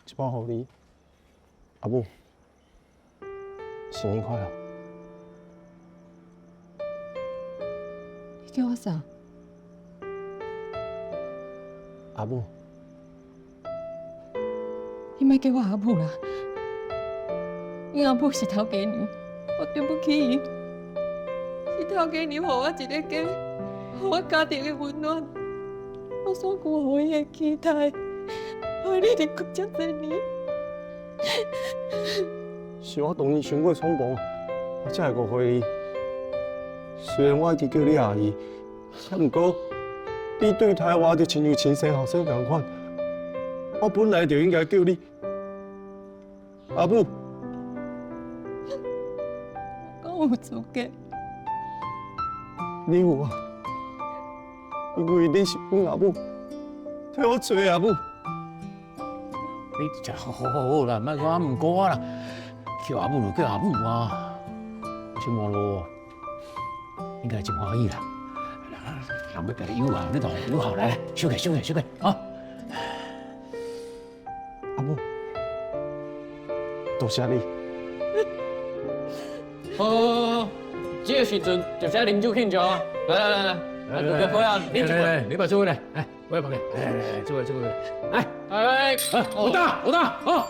一包给你，阿母，新年快乐！你叫我啥？阿母，你莫叫我阿母啦，因阿母是头家娘，我对不起伊。是头家娘，予我一个家，予我家庭的温暖，我所顾予伊的期待，害你哋过这多年。是我当年伤过匆忙，我才会误会你。虽然我一直叫你阿姨，不过你对待我就亲如亲生后生同款。我本来就应该叫你阿母。我有资格。你有啊？因为你是阮阿母，替我做阿母。你就好啦，莫讲唔过啦，叫阿母就叫阿母啊。新望路应该真欢喜啦，人要给你友好，你同友好来，收起收起收起啊！阿母，多谢你。好，这个时阵就请啉酒庆祝啊！来，哥哥啊，你你把坐过来，来，我要旁边，来，坐过来，坐过来，来，我大，啊！